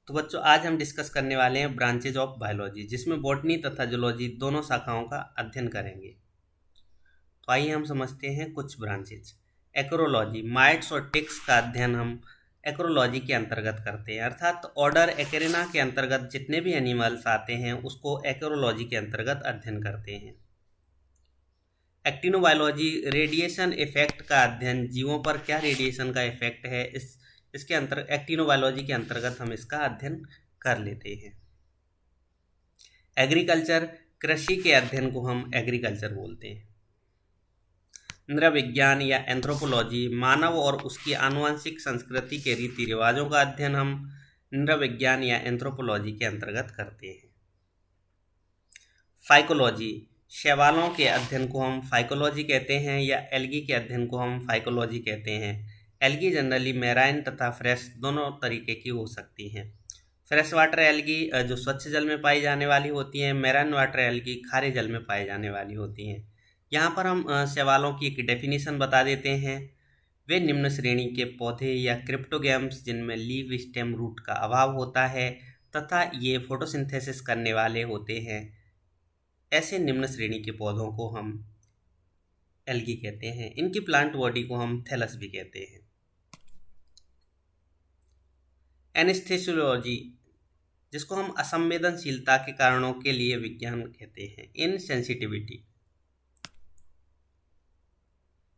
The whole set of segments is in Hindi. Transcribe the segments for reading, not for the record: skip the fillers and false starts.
तो बच्चों आज हम डिस्कस करने वाले हैं ब्रांचेज ऑफ बायोलॉजी, जिसमें बॉटनी तथा जूलॉजी दोनों शाखाओं का अध्ययन करेंगे। तो आइए हम समझते हैं कुछ ब्रांचेज। एक्रोलॉजी, माइट्स और टिक्स का अध्ययन हम एक्रोलॉजी के अंतर्गत करते हैं, अर्थात ऑर्डर एक्रेना के अंतर्गत जितने भी एनिमल्स आते हैं उसको एक्रोलॉजी के अंतर्गत अध्ययन करते हैं। एक्टिनोबायोलॉजी, रेडिएशन इफेक्ट का अध्ययन, जीवों पर क्या रेडिएशन का इफेक्ट है, इसके अंतर एक्टिनोबायोलॉजी के अंतर्गत हम इसका अध्ययन कर लेते हैं। एग्रीकल्चर, कृषि के अध्ययन को हम एग्रीकल्चर बोलते हैं। नृविज्ञान या एंथ्रोपोलॉजी, मानव और उसकी आनुवंशिक संस्कृति के रीति रिवाजों का अध्ययन हम नृविज्ञान या एंथ्रोपोलॉजी के अंतर्गत करते हैं। फाइकोलॉजी, शैवालों के अध्ययन को हम फाइकोलॉजी कहते हैं या एल्गी के अध्ययन को हम फाइकोलॉजी कहते हैं। एल्गी जनरली मैराइन तथा फ्रेश दोनों तरीके की हो सकती हैं। फ्रेश वाटर एल्गी जो स्वच्छ जल में पाई जाने वाली होती हैं, मैराइन वाटर एल्गी खारे जल में पाई जाने वाली होती हैं। यहाँ पर हम शैवालों की एक डेफिनेशन बता देते हैं। वे निम्न श्रेणी के पौधे या क्रिप्टोगैम्स जिनमें लीव, स्टेम, रूट का अभाव होता है तथा ये फोटोसिंथेसिस करने वाले होते हैं, ऐसे निम्न श्रेणी के पौधों को हम एल्गी कहते हैं। इनकी प्लांट बॉडी को हम थैलस भी कहते हैं। एनेस्थेसियोलॉजी, जिसको हम असंवेदनशीलता के कारणों के लिए विज्ञान कहते हैं, इनसेंसिटिविटी।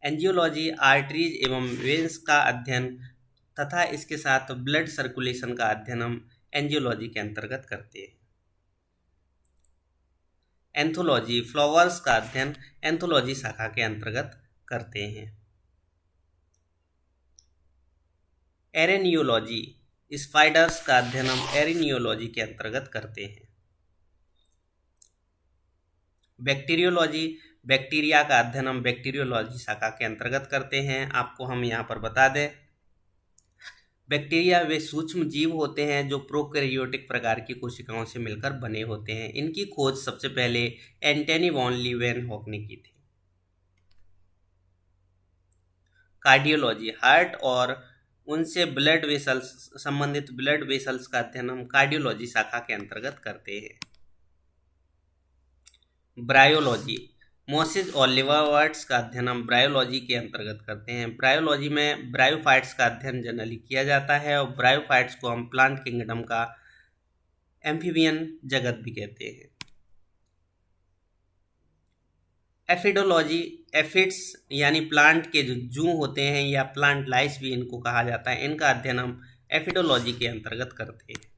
एंजियोलॉजी, आर्टरीज एवं वेन्स का अध्ययन तथा इसके साथ ब्लड सर्कुलेशन का अध्ययन हम एंजियोलॉजी के अंतर्गत करते हैं। एंथोलॉजी, फ्लावर्स का अध्ययन एंथोलॉजी शाखा के अंतर्गत करते हैं। एरेनियोलॉजी, स्पाइडर्स का अध्ययन हम एरेनियोलॉजी के अंतर्गत करते हैं। बैक्टीरियोलॉजी, बैक्टीरिया का अध्ययन हम बैक्टीरियोलॉजी शाखा के अंतर्गत करते हैं। आपको हम यहाँ पर बता दें, बैक्टीरिया वे सूक्ष्म जीव होते हैं जो प्रोकैरियोटिक प्रकार की कोशिकाओं से मिलकर बने होते हैं। इनकी खोज सबसे पहले एंटनी वॉन लीवेनहॉक ने की थी। कार्डियोलॉजी, हार्ट और उनसे ब्लड वेसल्स संबंधित ब्लड वेसल्स का अध्ययन हम कार्डियोलॉजी शाखा के अंतर्गत करते हैं। ब्रायोलॉजी, मोसिस और लिवरवर्ट्स का अध्ययन हम ब्रायोलॉजी के अंतर्गत करते हैं। ब्रायोलॉजी में ब्रायोफाइट्स का अध्ययन जनरली किया जाता है और ब्रायोफाइट्स को हम प्लांट किंगडम का एम्फीबियन जगत भी कहते हैं। एफिडोलॉजी, एफिड्स यानी प्लांट के जो जू होते हैं या प्लांट लाइस भी इनको कहा जाता है, इनका अध्ययन हम एफिडोलॉजी के अंतर्गत करते हैं।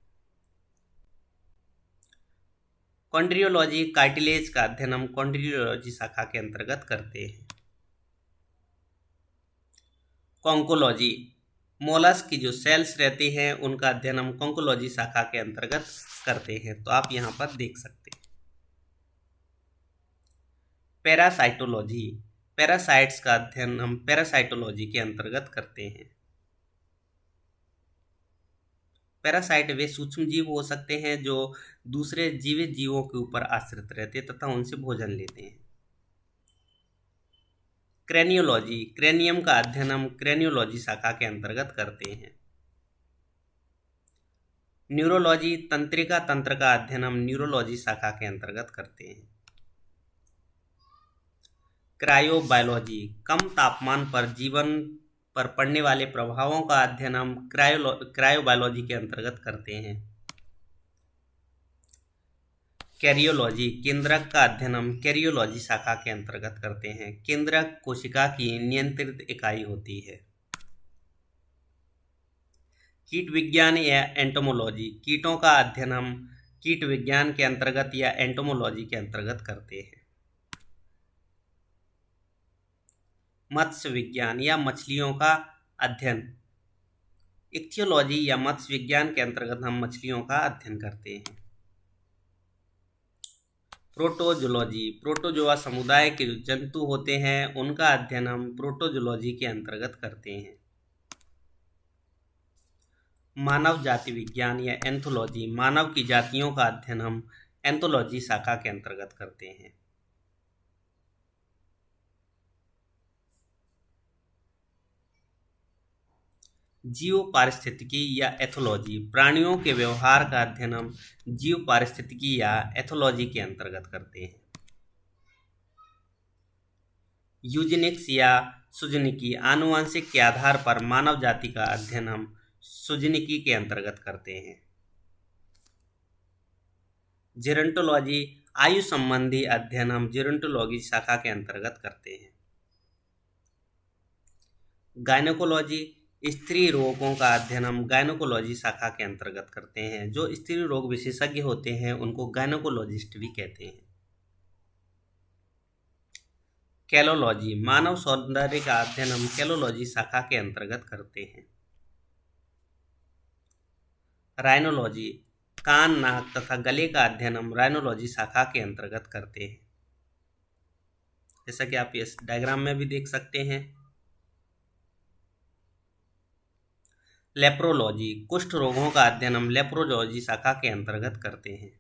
कॉन्ड्रियोलॉजी, कार्टिलेज का अध्ययन हम कॉन्ड्रियोलॉजी शाखा के अंतर्गत करते हैं। कॉन्कोलॉजी, मोलस्क की जो सेल्स रहते हैं उनका अध्ययन हम कॉन्कोलॉजी शाखा के अंतर्गत करते हैं। तो आप यहाँ पर देख सकते हैं। पैरासाइटोलॉजी, पैरासाइट्स का अध्ययन हम पैरासाइटोलॉजी के अंतर्गत करते हैं। पैरासाइट वे सूक्ष्म जीव हो सकते हैं जो दूसरे जीवित जीवों के ऊपर आश्रित रहते तथा उनसे भोजन लेते हैं। क्रेनियोलॉजी, क्रेनियम का अध्ययन हम क्रेनियोलॉजी शाखा के अंतर्गत करते हैं। न्यूरोलॉजी, तंत्रिका तंत्र का अध्ययन हम न्यूरोलॉजी शाखा के अंतर्गत करते हैं। क्रायोबायोलॉजी, कम तापमान पर जीवन पर पड़ने वाले प्रभावों का अध्ययन हम क्रायोबायोलॉजी के अंतर्गत करते हैं। कैरियोलॉजी, केंद्रक का अध्ययन हम कैरियोलॉजी शाखा के अंतर्गत करते हैं। केंद्रक कोशिका की नियंत्रित इकाई होती है। कीट विज्ञान या एंटोमोलॉजी, कीटों का अध्ययन हम कीट विज्ञान के अंतर्गत या एंटोमोलॉजी के अंतर्गत करते हैं। मत्स्य विज्ञान या मछलियों का अध्ययन, इक्थियोलॉजी या मत्स्य विज्ञान के अंतर्गत हम मछलियों का अध्ययन करते हैं। प्रोटोजोलॉजी, प्रोटोजोआ समुदाय के जो जंतु होते हैं उनका अध्ययन हम प्रोटोजोलॉजी के अंतर्गत करते हैं। मानव जाति विज्ञान या एंथोलॉजी, मानव की जातियों का अध्ययन हम एंथोलॉजी शाखा के अंतर्गत करते हैं। जीव पारिस्थितिकी या एथोलॉजी, प्राणियों के व्यवहार का अध्ययन हम जीव पारिस्थितिकी या एथोलॉजी के अंतर्गत करते हैं। यूजेनिक्स या सुजनिकी, आनुवंशिक के आधार पर मानव जाति का अध्ययन हम सुजनिकी के अंतर्गत करते हैं। जेरोंटोलॉजी, आयु संबंधी अध्ययन हम जेरोंटोलॉजी शाखा के अंतर्गत करते हैं। गायनेकोलॉजी, स्त्री रोगों का अध्ययन हम गायनेकोलॉजी शाखा के अंतर्गत करते हैं। जो स्त्री रोग विशेषज्ञ होते हैं उनको गायनेकोलॉजिस्ट भी कहते हैं। कैलोलॉजी, मानव सौंदर्य का अध्ययन हम कैलोलॉजी शाखा के अंतर्गत करते हैं। राइनोलॉजी, कान, नाक तथा गले का अध्ययन हम राइनोलॉजी शाखा के अंतर्गत करते हैं, जैसा कि आप इस डायग्राम में भी देख सकते हैं। लेप्रोलॉजी, कुष्ठ रोगों का अध्ययन हम लेप्रोलॉजी शाखा के अंतर्गत करते हैं।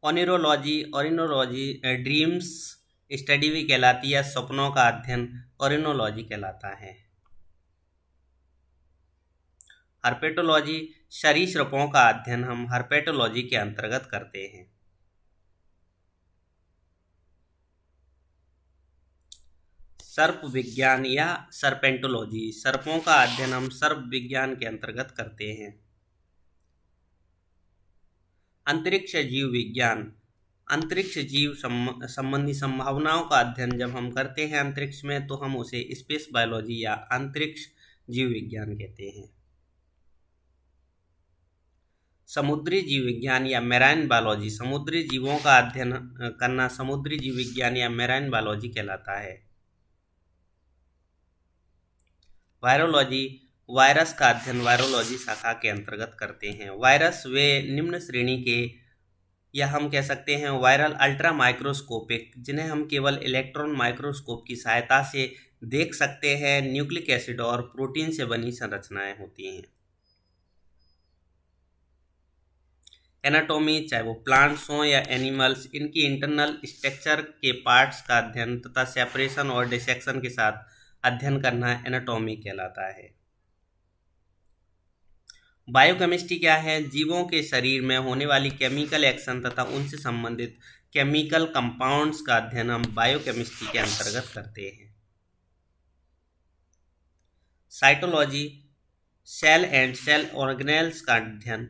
ओरिनोलॉजी ड्रीम्स स्टडी भी कहलाती है, सपनों का अध्ययन ओरिनोलॉजी कहलाता है। हर्पेटोलॉजी, सरीसृपों का अध्ययन हम हर्पेटोलॉजी के अंतर्गत करते हैं। सर्प विज्ञान या सर्पेंटोलॉजी, सर्पों का अध्ययन हम सर्प विज्ञान के अंतर्गत करते हैं। अंतरिक्ष जीव विज्ञान, अंतरिक्ष जीव संबंधी संभावनाओं का अध्ययन जब हम करते हैं अंतरिक्ष में तो हम उसे स्पेस बायोलॉजी या अंतरिक्ष जीव विज्ञान कहते हैं। समुद्री जीव विज्ञान या मैराइन बायोलॉजी, समुद्री जीवों का अध्ययन करना समुद्री जीव विज्ञान या मैराइन बायोलॉजी कहलाता है। वायरोलॉजी, वायरस का अध्ययन वायरोलॉजी शाखा के अंतर्गत करते हैं। वायरस वे निम्न श्रेणी के या हम कह सकते हैं वायरल अल्ट्रा माइक्रोस्कोपिक, जिन्हें हम केवल इलेक्ट्रॉन माइक्रोस्कोप की सहायता से देख सकते हैं, न्यूक्लिक एसिड और प्रोटीन से बनी संरचनाएं होती हैं। एनाटॉमी, चाहे वो प्लांट्स हों या एनिमल्स, इनकी इंटरनल स्ट्रक्चर के पार्ट्स का अध्ययन तथा सेपरेशन और डिसेक्शन के साथ अध्ययन करना एनाटॉमी कहलाता है। बायोकेमिस्ट्री क्या है? जीवों के शरीर में होने वाली केमिकल एक्शन तथा उनसे संबंधित केमिकल कंपाउंड्स का अध्ययन हम बायोकेमिस्ट्री के अंतर्गत करते हैं। Cytology, cell and cell organelles का अध्ययन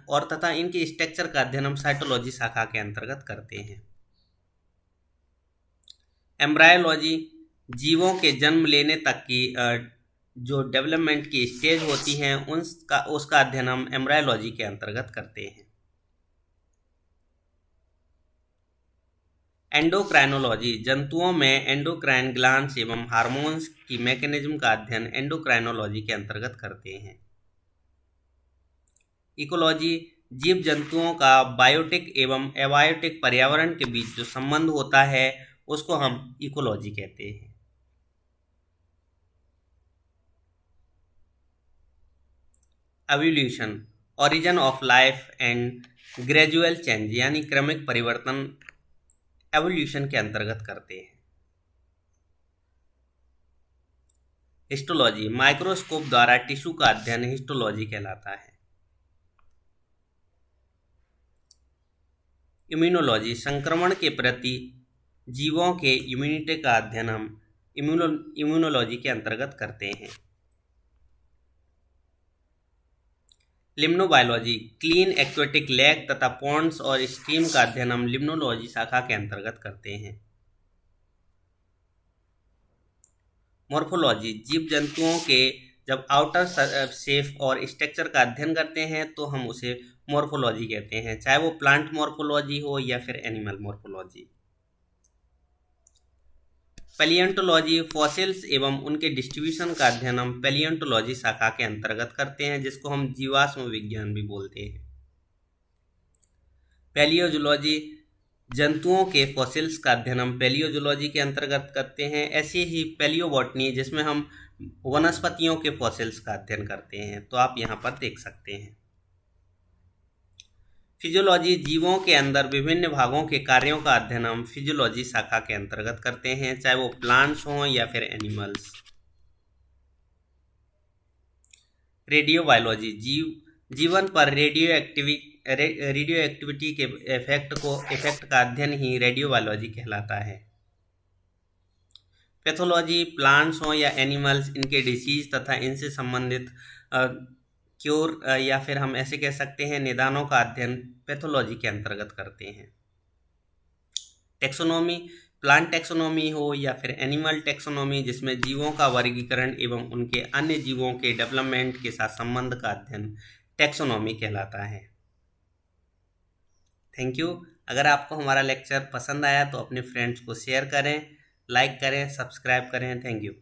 और तथा इनके स्ट्रक्चर का अध्ययन हम साइटोलॉजी शाखा के अंतर्गत करते हैं। एम्ब्रायोलॉजी, जीवों के जन्म लेने तक की जो डेवलपमेंट की स्टेज होती हैं उसका अध्ययन हम एम्ब्रायोलॉजी के अंतर्गत करते हैं। एंडोक्राइनोलॉजी, जंतुओं में एंडोक्राइन ग्लैंड्स एवं हार्मोन्स की मैकेनिज्म का अध्ययन एंडोक्राइनोलॉजी के अंतर्गत करते हैं। इकोलॉजी, जीव जंतुओं का बायोटिक एवं एबायोटिक पर्यावरण के बीच जो संबंध होता है उसको हम इकोलॉजी कहते हैं। Evolution, origin of life and gradual change, यानी क्रमिक परिवर्तन एवोल्यूशन के अंतर्गत करते हैं। हिस्टोलॉजी, माइक्रोस्कोप द्वारा टिश्यू का अध्ययन हिस्टोलॉजी कहलाता है। इम्यूनोलॉजी, संक्रमण के प्रति जीवों के इम्यूनिटी का अध्ययन हम इम्यूनोलॉजी के अंतर्गत करते हैं। लिम्नोबायोलॉजी, क्लीन एक्वेटिक लेक तथा पॉन्ड्स और स्ट्रीम का अध्ययन हम लिम्नोलॉजी शाखा के अंतर्गत करते हैं। मॉर्फोलॉजी, जीव जंतुओं के जब आउटर शेप और स्ट्रक्चर का अध्ययन करते हैं तो हम उसे मॉर्फोलॉजी कहते हैं, चाहे वो प्लांट मॉर्फोलॉजी हो या फिर एनिमल मॉर्फोलॉजी। पैलियोंटोलॉजी, फॉसिल्स एवं उनके डिस्ट्रीब्यूशन का अध्ययन हम पैलियोंटोलॉजी शाखा के अंतर्गत करते हैं, जिसको हम जीवाश्म विज्ञान भी बोलते हैं। पैलियोजोलॉजी, जंतुओं के फॉसिल्स का अध्ययन हम पैलियोजोलॉजी के अंतर्गत करते हैं। ऐसे ही पैलियोबॉटनी, जिसमें हम वनस्पतियों के फॉसिल्स का अध्ययन करते हैं, तो आप यहाँ पर देख सकते हैं। फिजियोलॉजी जीवों के अंदर विभिन्न भागों के कार्यों का अध्ययन हम फिजियोलॉजी शाखा के अंतर्गत करते हैं, चाहे वो प्लांट्स हों या फिर एनिमल्स। रेडियोबायोलॉजी जीवन पर रेडियो एक्टिविटी के इफेक्ट का अध्ययन ही रेडियोबायोलॉजी कहलाता है। पैथोलॉजी प्लांट्स हों या एनिमल्स, इनके डिसीज तथा इनसे संबंधित क्योर या फिर हम ऐसे कह सकते हैं निदानों का अध्ययन पैथोलॉजी के अंतर्गत करते हैं। टेक्सोनोमी प्लांट टेक्सोनोमी हो या फिर एनिमल टेक्सोनोमी, जिसमें जीवों का वर्गीकरण एवं उनके अन्य जीवों के डेवलपमेंट के साथ संबंध का अध्ययन टेक्सोनोमी कहलाता है। Thank you. अगर आपको हमारा लेक्चर पसंद आया तो अपने फ्रेंड्स को शेयर करें, लाइक करें, सब्सक्राइब करें। Thank you.